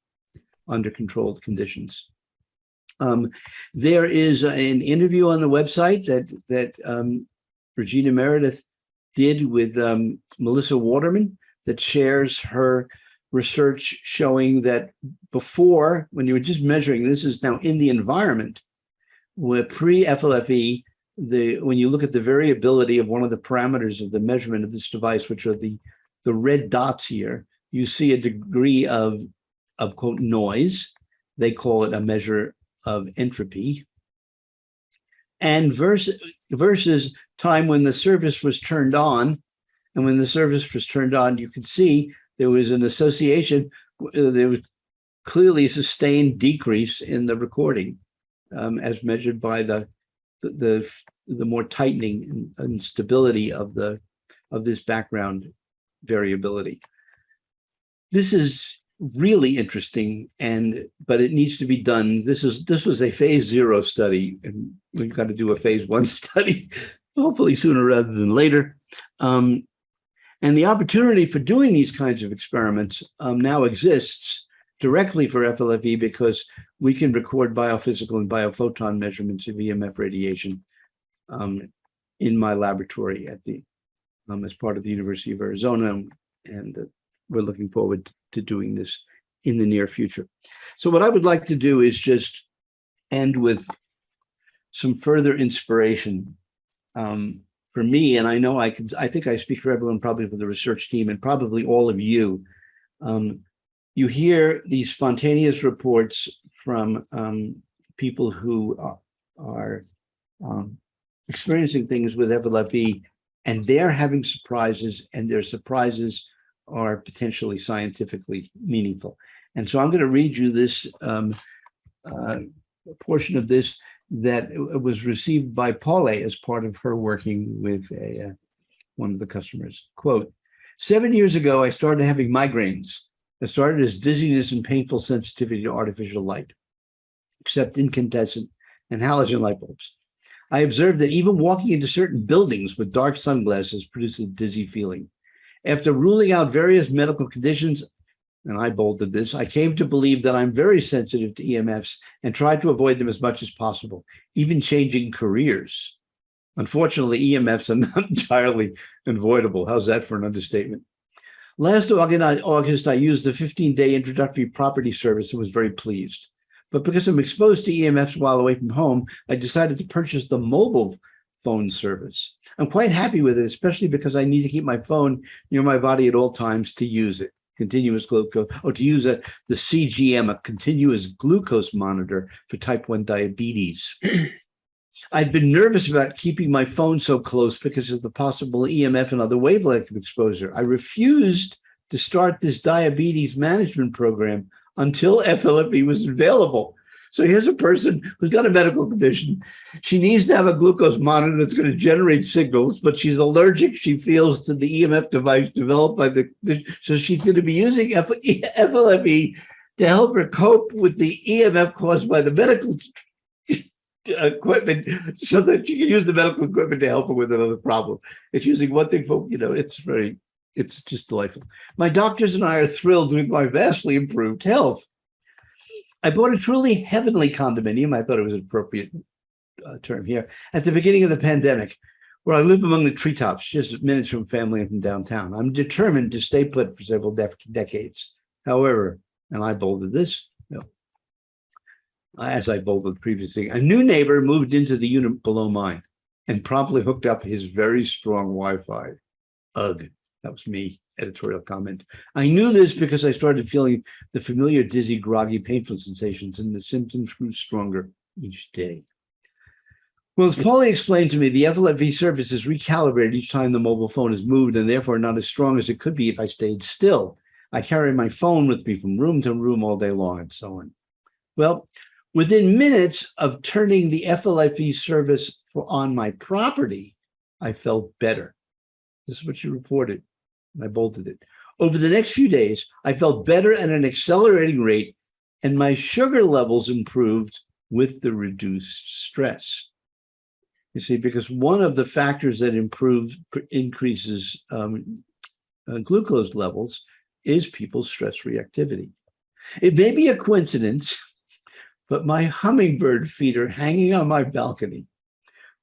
under controlled conditions. There is an interview on the website that Regina Meredith did with Melissa Waterman that shares her research showing that before, when you were just measuring, this is now in the environment, where pre-FLFE, when you look at the variability of one of the parameters of the measurement of this device, which are the red dots here, you see a degree of quote noise. They call it a measure of entropy. And versus time when the service was turned on, and when the service was turned on, you could see there was an association. There was clearly a sustained decrease in the recording, as measured by the more tightening and stability of this background variability. This is really interesting, but it needs to be done. This was a phase 0 study, and we've got to do a phase 1 study, hopefully sooner rather than later. And the opportunity for doing these kinds of experiments now exists directly for FLFE because we can record biophysical and biophoton measurements of EMF radiation in my laboratory at the as part of the University of Arizona, and we're looking forward to doing this in the near future. So what I would like to do is just end with some further inspiration for me, and I know I think I speak for everyone, probably for the research team and probably all of you. You hear these spontaneous reports from people who are experiencing things with FLFE, and they're having surprises, and their surprises are potentially scientifically meaningful. And so I'm going to read you this portion of this that was received by Paule as part of her working with one of the customers. Quote, 7 years ago, I started having migraines that started as dizziness and painful sensitivity to artificial light, except incandescent and halogen light bulbs. I observed that even walking into certain buildings with dark sunglasses produces a dizzy feeling. After ruling out various medical conditions, and I bolded this, I came to believe that I'm very sensitive to EMFs and tried to avoid them as much as possible, even changing careers. Unfortunately, EMFs are not entirely avoidable. How's that for an understatement? Last August, I used the 15-day introductory property service and was very pleased. But because I'm exposed to EMFs while away from home, I decided to purchase the mobile phone service. I'm quite happy with it, especially because I need to keep my phone near my body at all times to use it. Continuous glucose, to use the CGM, a continuous glucose monitor for type 1 diabetes. I'd been nervous about keeping my phone so close because of the possible EMF and other wavelength exposure. I refused to start this diabetes management program until FLFE was available. So here's a person who's got a medical condition. She needs to have a glucose monitor that's going to generate signals, but she's allergic, she feels, to the EMF device developed by so she's going to be using FLFE to help her cope with the EMF caused by the medical equipment so that she can use the medical equipment to help her with another problem. It's using one thing for, it's just delightful. My doctors and I are thrilled with my vastly improved health. I bought a truly heavenly condominium, I thought it was an appropriate term here, at the beginning of the pandemic, where I live among the treetops, just minutes from family and from downtown. I'm determined to stay put for several decades. However, and I bolded this, as I bolded the previous thing, a new neighbor moved into the unit below mine and promptly hooked up his very strong Wi-Fi. Ugh, that was me. Editorial comment. I knew this because I started feeling the familiar dizzy, groggy, painful sensations, and the symptoms grew stronger each day. Well, as Paulie explained to me, the FLFE service is recalibrated each time the mobile phone is moved and therefore not as strong as it could be if I stayed still. I carry my phone with me from room to room all day long and so on. Well, within minutes of turning the FLFE service on my property, I felt better. This is what she reported. I bolted it. Over the next few days, I felt better at an accelerating rate, and my sugar levels improved with the reduced stress. You see, because one of the factors that increases glucose levels is people's stress reactivity. It may be a coincidence, but my hummingbird feeder hanging on my balcony,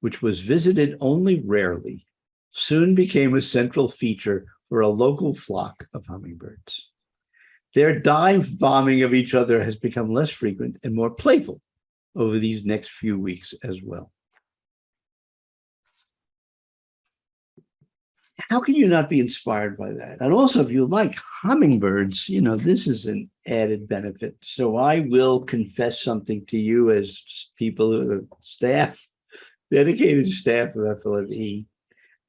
which was visited only rarely, soon became a central feature for a local flock of hummingbirds. Their dive bombing of each other has become less frequent and more playful over these next few weeks as well. How can you not be inspired by that? And also, if you like hummingbirds, this is an added benefit. So I will confess something to you as people, staff, dedicated staff of FLFE.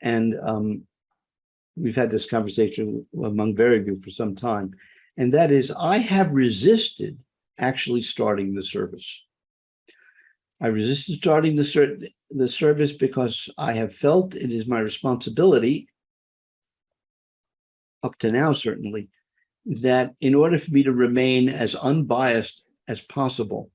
And we've had this conversation among various of you for some time, and that is I have resisted actually starting the service. I resisted starting the service because I have felt it is my responsibility, up to now certainly, that in order for me to remain as unbiased as possible,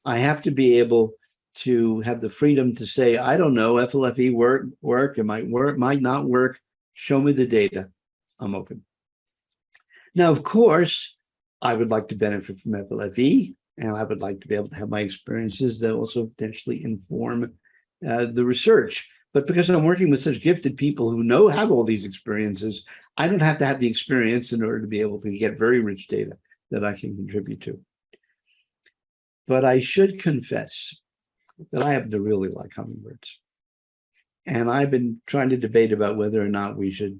I have to be able to have the freedom to say, I don't know, FLFE work, it might not work. Show me the data. I'm open. Now, of course, I would like to benefit from FLFE, and I would like to be able to have my experiences that also potentially inform the research. But because I'm working with such gifted people who have all these experiences, I don't have to have the experience in order to be able to get very rich data that I can contribute to. But I should confess that I happen to really like hummingbirds. And I've been trying to debate about whether or not we should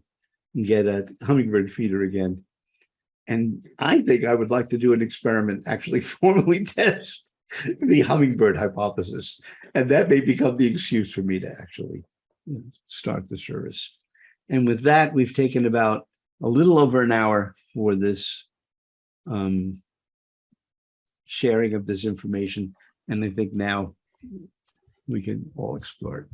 get a hummingbird feeder again. And I think I would like to do an experiment, actually formally test the hummingbird hypothesis. And that may become the excuse for me to actually start the service. And with that, we've taken about a little over an hour for this sharing of this information. And I think now we can all explore it.